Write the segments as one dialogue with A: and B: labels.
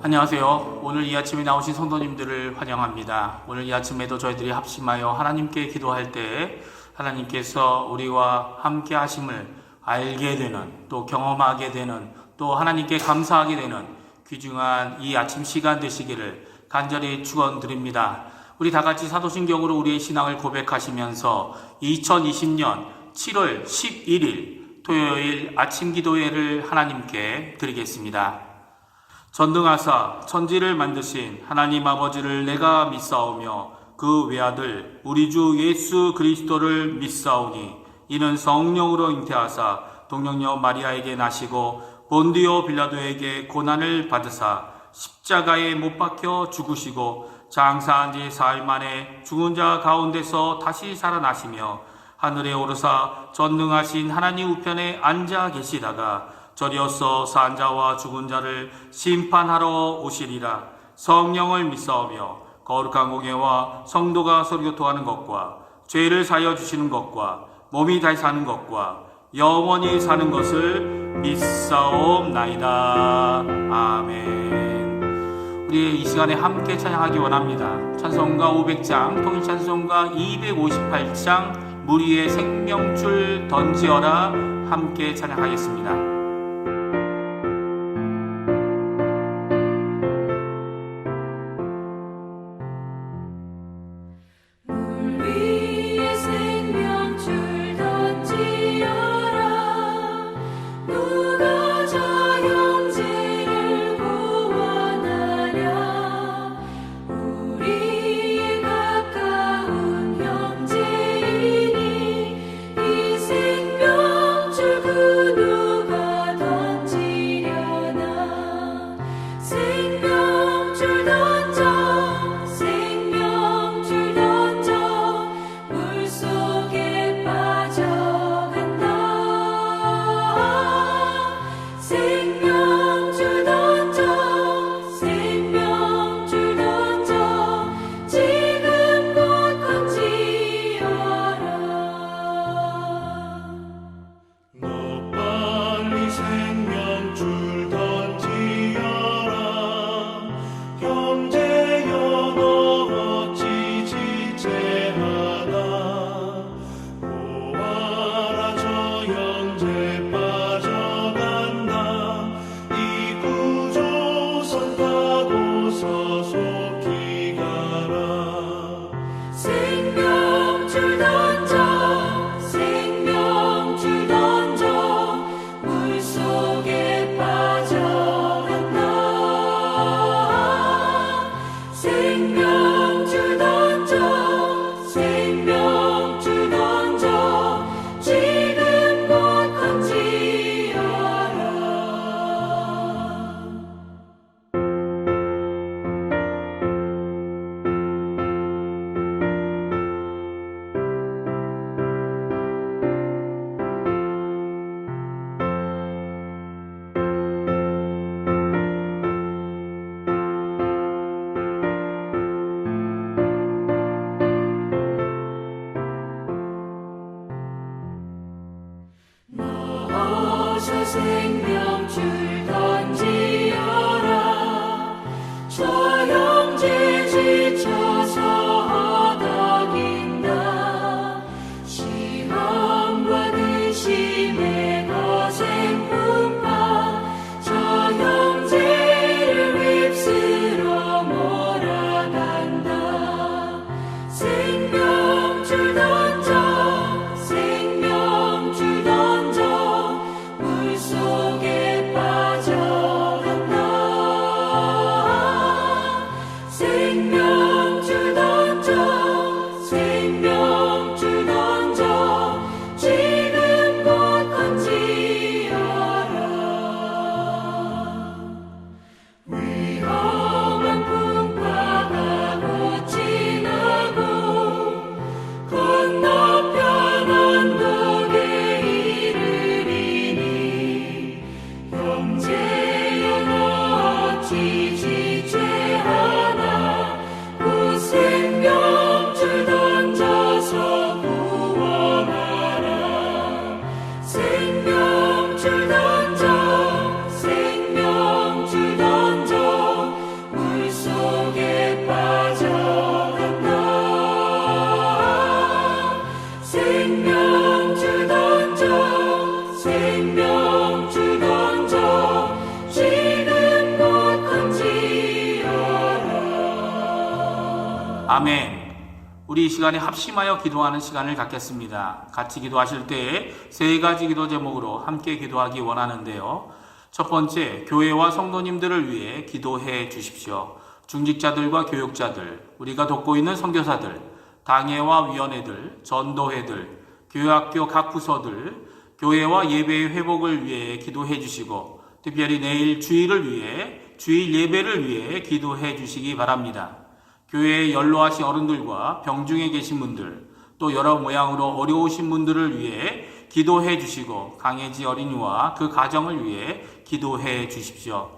A: 안녕하세요. 오늘 이 아침에 나오신 성도님들을 환영합니다. 오늘 이 아침에도 저희들이 합심하여 하나님께 기도할 때 하나님께서 우리와 함께 하심을 알게 되는, 또 경험하게 되는, 또 하나님께 감사하게 되는 귀중한 이 아침 시간 되시기를 간절히 축원드립니다. 우리 다 같이 사도신경으로 우리의 신앙을 고백하시면서 2020년 7월 11일 토요일 아침 기도회를 하나님께 드리겠습니다. 전능하사 천지를 만드신 하나님 아버지를 내가 믿사오며 그 외아들 우리 주 예수 그리스도를 믿사오니 이는 성령으로 잉태하사 동정녀 마리아에게 나시고 본디오 빌라도에게 고난을 받으사 십자가에 못 박혀 죽으시고 장사한 지 사흘 만에 죽은 자 가운데서 다시 살아나시며 하늘에 오르사 전능하신 하나님 우편에 앉아 계시다가 저리어서 산 자와 죽은 자를 심판하러 오시리라. 성령을 믿사오며 거룩한 공예와 성도가 서로 교통하는 것과 죄를 사하여 주시는 것과 몸이 다시 사는 것과 영원히 사는 것을 믿사옵나이다. 아멘. 우리 이 시간에 함께 찬양하기 원합니다. 찬송가 500장, 통일찬송가 258장 물 위에 생명줄 던지어라 함께 찬양하겠습니다.
B: 생명줄 던지어라. 저 형제 지쳐서 허덕인다. 시험과 근심의 거센 풍파 저 형제를 휩쓸어 몰아간다. 생명줄 던져 생명줄 던져 생명 주던 자 지금 곧 금지하라.
A: 아멘. 우리 이 시간에 합심하여 기도하는 시간을 갖겠습니다. 같이 기도하실 때 세 가지 기도 제목으로 함께 기도하기 원하는데요. 첫 번째, 교회와 성도님들을 위해 기도해 주십시오. 중직자들과 교육자들, 우리가 돕고 있는 선교사들, 당회와 위원회들, 전도회들, 교회학교 각 부서들, 교회와 예배의 회복을 위해 기도해 주시고, 특별히 내일 주일을 위해, 주일 예배를 위해 기도해 주시기 바랍니다. 교회에 연로하신 어른들과 병중에 계신 분들, 또 여러 모양으로 어려우신 분들을 위해 기도해 주시고, 강혜지 어린이와 그 가정을 위해 기도해 주십시오.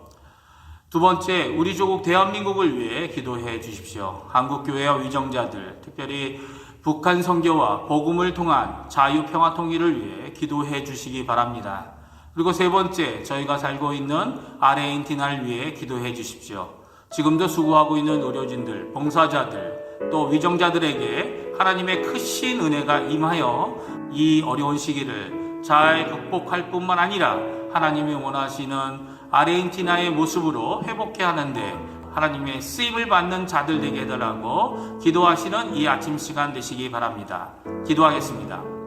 A: 두 번째, 우리 조국 대한민국을 위해 기도해 주십시오. 한국교회와 위정자들, 특별히 북한 선교와 복음을 통한 자유 평화 통일을 위해 기도해 주시기 바랍니다. 그리고 세 번째, 저희가 살고 있는 아르헨티나를 위해 기도해 주십시오. 지금도 수고하고 있는 의료진들, 봉사자들, 또 위정자들에게 하나님의 크신 은혜가 임하여 이 어려운 시기를 잘 극복할 뿐만 아니라 하나님이 원하시는 아르헨티나의 모습으로 회복해 하는데 하나님의 쓰임을 받는 자들 되게 해달라고 기도하시는 이 아침 시간 되시기 바랍니다. 기도하겠습니다.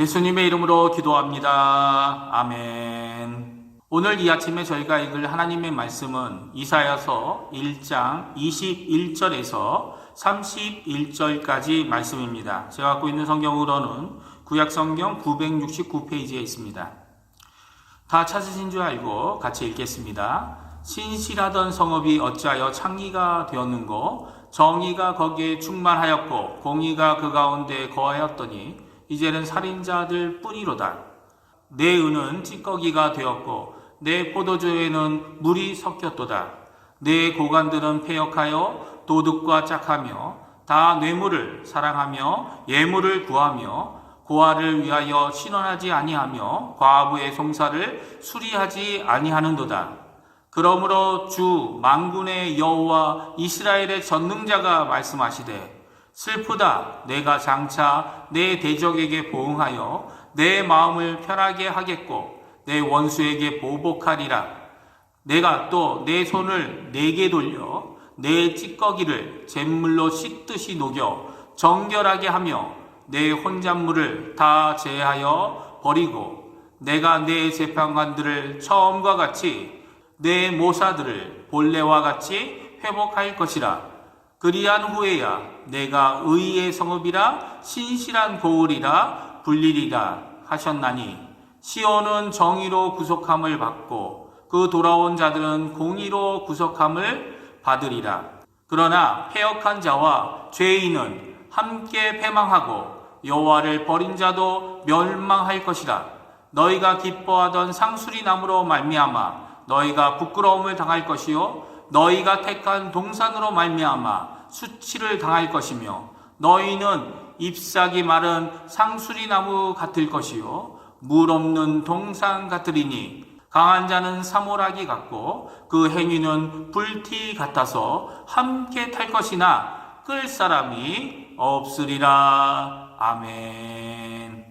A: 예수님의 이름으로 기도합니다. 아멘. 오늘 이 아침에 저희가 읽을 하나님의 말씀은 이사야서 1장 21절에서 31절까지 말씀입니다. 제가 갖고 있는 성경으로는 구약성경 969페이지에 있습니다. 다 찾으신 줄 알고 같이 읽겠습니다. 신실하던 성읍이 어찌하여 창기가 되었는고, 정의가 거기에 충만하였고 공의가 그 가운데 거하였더니 이제는 살인자들 뿐이로다. 내 은은 찌꺼기가 되었고 내 포도주에는 물이 섞였도다. 내 고관들은 패역하여 도둑과 짝하며 다 뇌물을 사랑하며 예물을 구하며 고아를 위하여 신원하지 아니하며 과부의 송사를 수리하지 아니하는도다. 그러므로 주 만군의 여호와 이스라엘의 전능자가 말씀하시되, 슬프다. 내가 장차 내 대적에게 보응하여 내 마음을 편하게 하겠고 내 원수에게 보복하리라. 내가 또 내 손을 내게 돌려 내 찌꺼기를 잿물로 씻듯이 녹여 정결하게 하며 내 혼잣물을 다 제하여 버리고, 내가 내 재판관들을 처음과 같이 내 모사들을 본래와 같이 회복할 것이라. 그리한 후에야 내가 의의 성읍이라 신실한 고을이라 불리리라 하셨나니, 시온은 정의로 구속함을 받고 그 돌아온 자들은 공의로 구속함을 받으리라. 그러나 패역한 자와 죄인은 함께 패망하고 여호와를 버린 자도 멸망할 것이라. 너희가 기뻐하던 상수리 나무로 말미암아 너희가 부끄러움을 당할 것이요 너희가 택한 동산으로 말미암아 수치를 당할 것이며, 너희는 잎사귀 마른 상수리 나무 같을 것이요 물 없는 동산 같으리니, 강한 자는 사모라기 같고 그 행위는 불티 같아서 함께 탈 것이나 끌 사람이 없으리라. 아멘.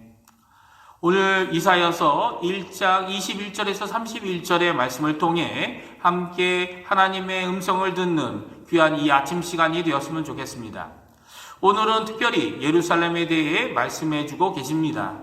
A: 오늘 이사야서 1장 21절에서 31절의 말씀을 통해 함께 하나님의 음성을 듣는 귀한 이 아침 시간이 되었으면 좋겠습니다. 오늘은 특별히 예루살렘에 대해 말씀해 주고 계십니다.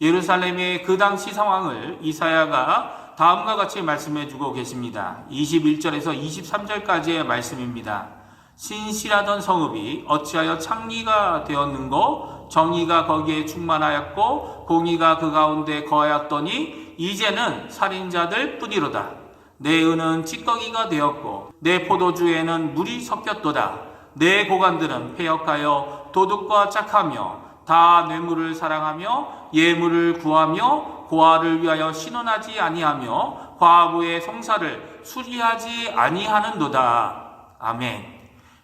A: 예루살렘의 그 당시 상황을 이사야가 다음과 같이 말씀해 주고 계십니다. 21절에서 23절까지의 말씀입니다. 신실하던 성읍이 어찌하여 창기가 되었는고, 정의가 거기에 충만하였고 공의가 그 가운데 거하였더니 이제는 살인자들 뿐이로다. 내 은은 찌꺼기가 되었고 내 포도주에는 물이 섞였도다. 내 고관들은 패역하여 도둑과 짝하며 다 뇌물을 사랑하며 예물을 구하며 고아를 위하여 신원하지 아니하며 과부의 송사를 수리하지 아니하는도다. 아멘.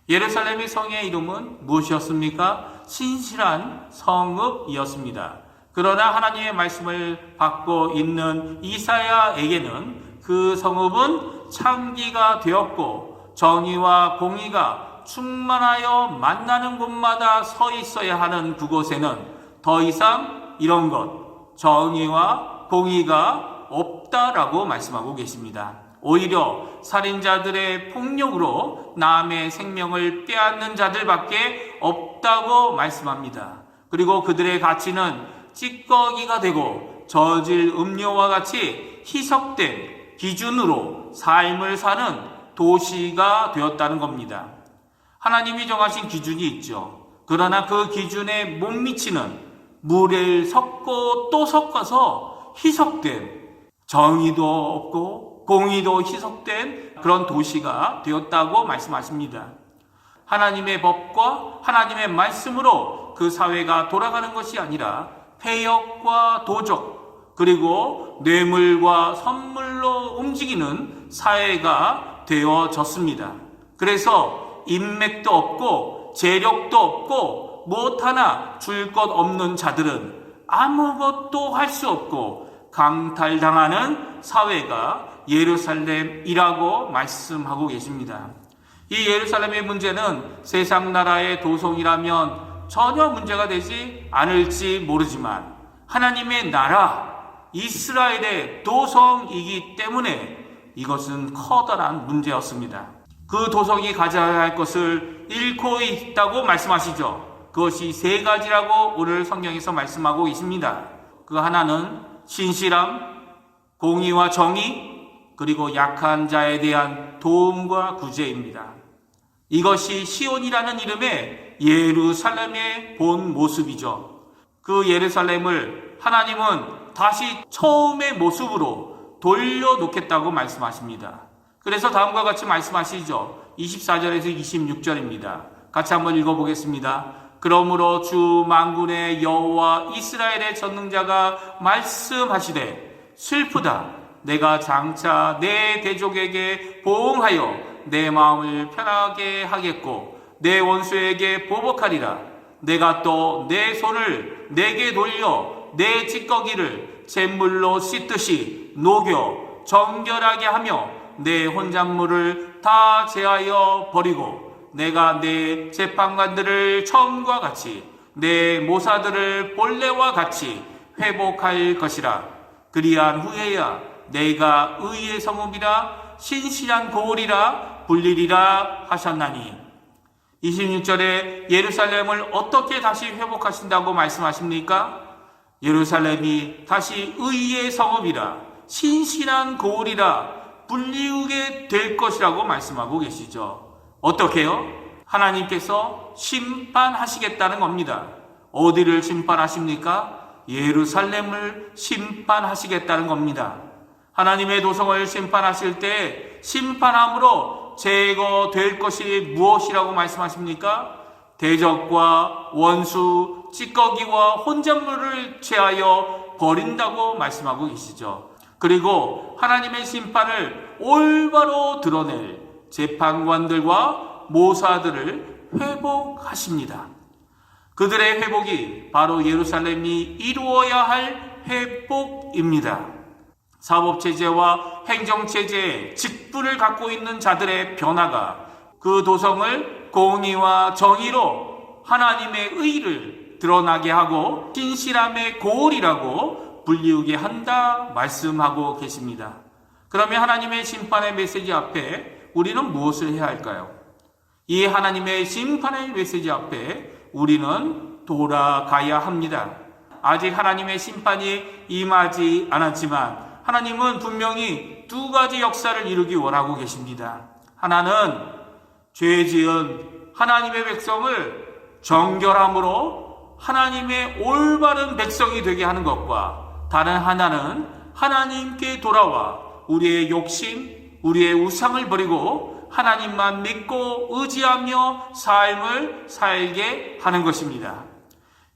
A: 예루살렘의 성의 이름은 무엇이었습니까? 신실한 성읍이었습니다. 그러나 하나님의 말씀을 받고 있는 이사야에게는 그 성읍은 창기가 되었고 정의와 공의가 충만하여 만나는 곳마다 서 있어야 하는 그곳에는 더 이상 이런 것, 정의와 공의가 없다라고 말씀하고 계십니다. 오히려 살인자들의 폭력으로 남의 생명을 빼앗는 자들밖에 없다고 말씀합니다. 그리고 그들의 가치는 찌꺼기가 되고 저질 음료와 같이 희석된 기준으로 삶을 사는 도시가 되었다는 겁니다. 하나님이 정하신 기준이 있죠. 그러나 그 기준에 못 미치는 물을 섞고 또 섞어서 희석된, 정의도 없고 공의도 희석된 그런 도시가 되었다고 말씀하십니다. 하나님의 법과 하나님의 말씀으로 그 사회가 돌아가는 것이 아니라 패역과 도적, 그리고 뇌물과 선물로 움직이는 사회가 되어졌습니다. 그래서 인맥도 없고 재력도 없고 무엇 하나 줄 것 없는 자들은 아무것도 할 수 없고 강탈당하는 사회가 예루살렘이라고 말씀하고 계십니다. 이 예루살렘의 문제는 세상 나라의 도성이라면 전혀 문제가 되지 않을지 모르지만 하나님의 나라 이스라엘의 도성이기 때문에 이것은 커다란 문제였습니다. 그 도성이 가져야 할 것을 잃고 있다고 말씀하시죠. 그것이 세 가지라고 오늘 성경에서 말씀하고 있습니다. 그 하나는 신실함, 공의와 정의, 그리고 약한 자에 대한 도움과 구제입니다. 이것이 시온이라는 이름의 예루살렘의 본 모습이죠. 그 예루살렘을 하나님은 다시 처음의 모습으로 돌려놓겠다고 말씀하십니다. 그래서 다음과 같이 말씀하시죠. 24절에서 26절입니다. 같이 한번 읽어보겠습니다. 그러므로 주 만군의 여호와 이스라엘의 전능자가 말씀하시되 슬프다. 내가 장차 내 대족에게 보응하여 내 마음을 편하게 하겠고 내 원수에게 보복하리라. 내가 또 내 손을 내게 돌려 내 찌꺼기를 잿물로 씻듯이 녹여 정결하게 하며 내 혼잣물을 다 제하여 버리고 내가 내 재판관들을 처음과 같이 내 모사들을 본래와 같이 회복할 것이라. 그리한 후에야 내가 의의 성읍이라 신실한 고을이라 불리리라 하셨나니. 26절에 예루살렘을 어떻게 다시 회복하신다고 말씀하십니까? 예루살렘이 다시 의의 성읍이라 신실한 고을이라 불리우게 될 것이라고 말씀하고 계시죠. 어떻게요? 하나님께서 심판하시겠다는 겁니다. 어디를 심판하십니까? 예루살렘을 심판하시겠다는 겁니다. 하나님의 도성을 심판하실 때 심판함으로 제거될 것이 무엇이라고 말씀하십니까? 대적과 원수, 찌꺼기와 혼잣물을 제하여 버린다고 말씀하고 계시죠. 그리고 하나님의 심판을 올바로 드러낼 재판관들과 모사들을 회복하십니다. 그들의 회복이 바로 예루살렘이 이루어야 할 회복입니다. 사법체제와 행정체제의 직분을 갖고 있는 자들의 변화가 그 도성을 공의와 정의로 하나님의 의를 드러나게 하고 신실함의 고을이라고 불리우게 한다 말씀하고 계십니다. 그러면 하나님의 심판의 메시지 앞에 우리는 무엇을 해야 할까요? 이 하나님의 심판의 메시지 앞에 우리는 돌아가야 합니다. 아직 하나님의 심판이 임하지 않았지만 하나님은 분명히 두 가지 역사를 이루기 원하고 계십니다. 하나는 죄 지은 하나님의 백성을 정결함으로 하나님의 올바른 백성이 되게 하는 것과 다른 하나는 하나님께 돌아와 우리의 욕심, 우리의 우상을 버리고 하나님만 믿고 의지하며 삶을 살게 하는 것입니다.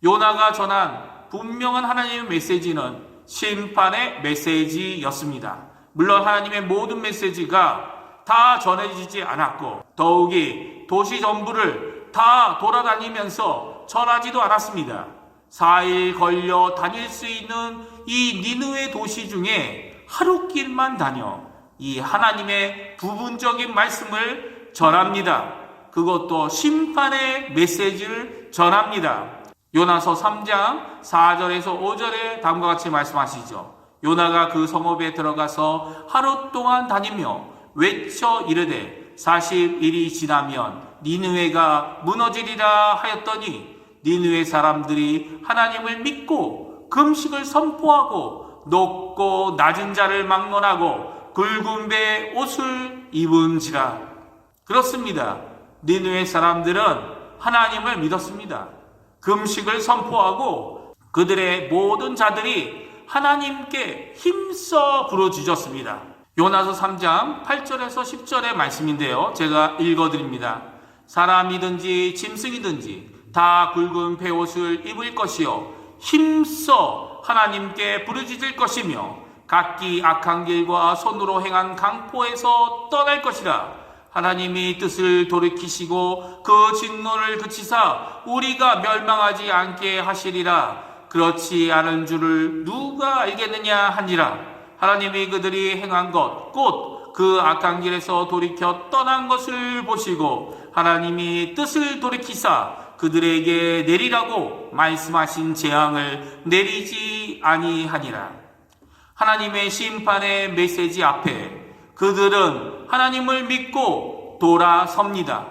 A: 요나가 전한 분명한 하나님의 메시지는 심판의 메시지였습니다. 물론 하나님의 모든 메시지가 다 전해지지 않았고 더욱이 도시 전부를 다 돌아다니면서 전하지도 않았습니다. 4일 걸려 다닐 수 있는 이 니느웨 도시 중에 하루길만 다녀 이 하나님의 부분적인 말씀을 전합니다. 그것도 심판의 메시지를 전합니다. 요나서 3장 4절에서 5절에 다음과 같이 말씀하시죠. 요나가 그 성읍에 들어가서 하루 동안 다니며 외쳐 이르되 40일이 지나면 니느웨가 무너지리라 하였더니 니느웨 사람들이 하나님을 믿고 금식을 선포하고 높고 낮은 자를 막론하고 굵은 배 옷을 입은지라. 그렇습니다. 니느웨 사람들은 하나님을 믿었습니다. 금식을 선포하고 그들의 모든 자들이 하나님께 힘써 부르짖었습니다. 요나서 3장 8절에서 10절의 말씀인데요. 제가 읽어드립니다. 사람이든지 짐승이든지 다 굵은 베옷을 입을 것이요 힘써 하나님께 부르짖을 것이며 각기 악한 길과 손으로 행한 강포에서 떠날 것이라. 하나님이 뜻을 돌이키시고 그 진노를 그치사 우리가 멸망하지 않게 하시리라. 그렇지 않은 줄을 누가 알겠느냐 하니라. 하나님이 그들이 행한 것 곧 그 악한 길에서 돌이켜 떠난 것을 보시고 하나님이 뜻을 돌이키사 그들에게 내리라고 말씀하신 재앙을 내리지 아니하니라. 하나님의 심판의 메시지 앞에 그들은 하나님을 믿고 돌아섭니다.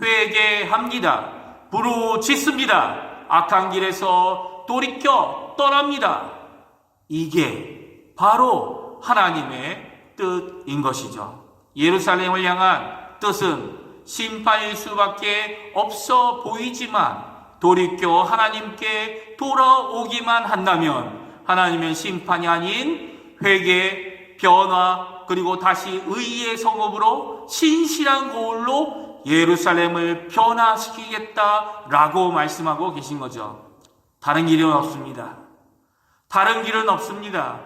A: 회개합니다. 부르짖습니다. 악한 길에서 돌이켜 떠납니다. 이게 바로 하나님의 뜻인 것이죠. 예루살렘을 향한 뜻은 심판일 수밖에 없어 보이지만 돌이켜 하나님께 돌아오기만 한다면 하나님의 심판이 아닌 회개, 변화, 그리고 다시 의의 성읍으로 신실한 고울로 예루살렘을 변화시키겠다라고 말씀하고 계신 거죠. 다른 길은 없습니다. 다른 길은 없습니다.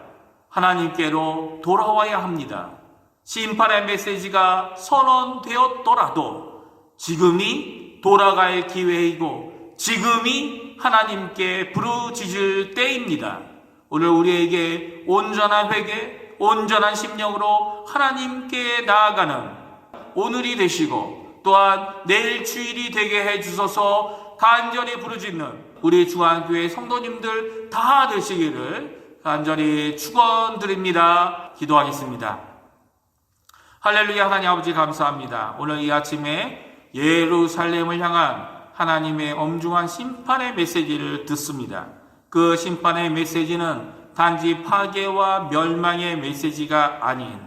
A: 하나님께로 돌아와야 합니다. 심판의 메시지가 선언되었더라도 지금이 돌아갈 기회이고 지금이 하나님께 부르짖을 때입니다. 오늘 우리에게 온전한 회개, 온전한 심령으로 하나님께 나아가는 오늘이 되시고 또한 내일 주일이 되게 해주셔서 간절히 부르짖는 우리 중앙교회 성도님들 다 되시기를 간절히 축원드립니다. 기도하겠습니다. 할렐루야. 하나님 아버지 감사합니다. 오늘 이 아침에 예루살렘을 향한 하나님의 엄중한 심판의 메시지를 듣습니다. 그 심판의 메시지는 단지 파괴와 멸망의 메시지가 아닌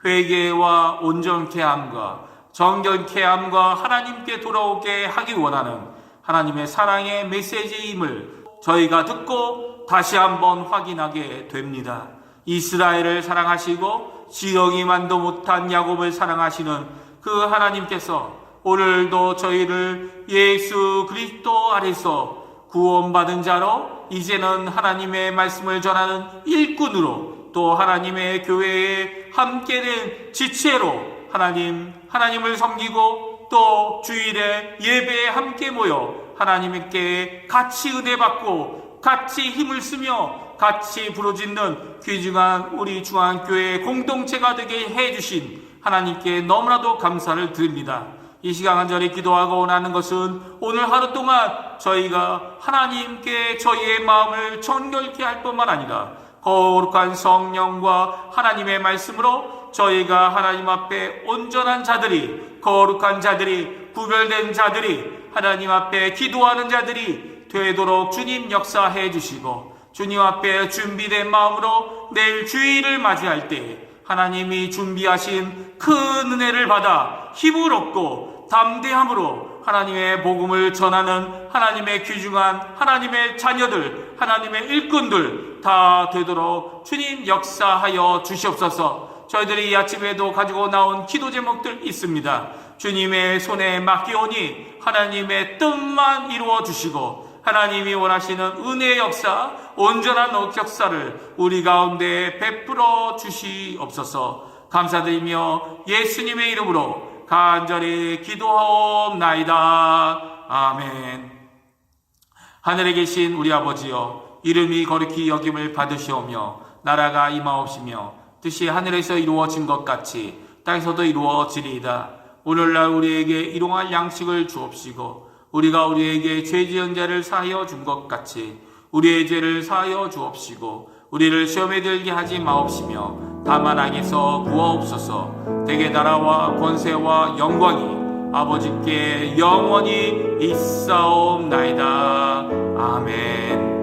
A: 회개와 온전케 함과 정결케 함과 하나님께 돌아오게 하기 원하는 하나님의 사랑의 메시지임을 저희가 듣고 다시 한번 확인하게 됩니다. 이스라엘을 사랑하시고 지렁이만도 못한 야곱을 사랑하시는 그 하나님께서 오늘도 저희를 예수 그리스도 아래서 구원받은 자로 이제는 하나님의 말씀을 전하는 일꾼으로 또 하나님의 교회에 함께된 지체로 하나님을 섬기고 또 주일에 예배에 함께 모여 하나님께 같이 은혜 받고 같이 힘을 쓰며 같이 부르짖는 귀중한 우리 중앙교회 공동체가 되게 해주신 하나님께 너무나도 감사를 드립니다. 이 시간 간절히 기도하고 원하는 것은 오늘 하루 동안 저희가 하나님께 저희의 마음을 정결케 할 뿐만 아니라 거룩한 성령과 하나님의 말씀으로 저희가 하나님 앞에 온전한 자들이, 거룩한 자들이, 구별된 자들이, 하나님 앞에 기도하는 자들이 되도록 주님 역사해 주시고 주님 앞에 준비된 마음으로 내일 주일을 맞이할 때 하나님이 준비하신 큰 은혜를 받아 힘을 얻고 담대함으로 하나님의 복음을 전하는 하나님의 귀중한 하나님의 자녀들, 하나님의 일꾼들 다 되도록 주님 역사하여 주시옵소서. 저희들이 이 아침에도 가지고 나온 기도 제목들 있습니다. 주님의 손에 맡기오니 하나님의 뜻만 이루어 주시고 하나님이 원하시는 은혜의 역사, 온전한 역사를 우리 가운데 베풀어 주시옵소서. 감사드리며 예수님의 이름으로 간절히 기도하옵나이다. 아멘. 하늘에 계신 우리 아버지여, 이름이 거룩히 여김을 받으시오며 나라가 임하옵시며 뜻이 하늘에서 이루어진 것 같이 땅에서도 이루어지리이다. 오늘날 우리에게 일용할 양식을 주옵시고 우리가 우리에게 죄 지은 자를 사하여 준 것 같이 우리의 죄를 사하여 주옵시고 우리를 시험에 들게 하지 마옵시며 다만 악에서 구하옵소서. 대개 나라와 권세와 영광이 아버지께 영원히 있사옵나이다. 아멘.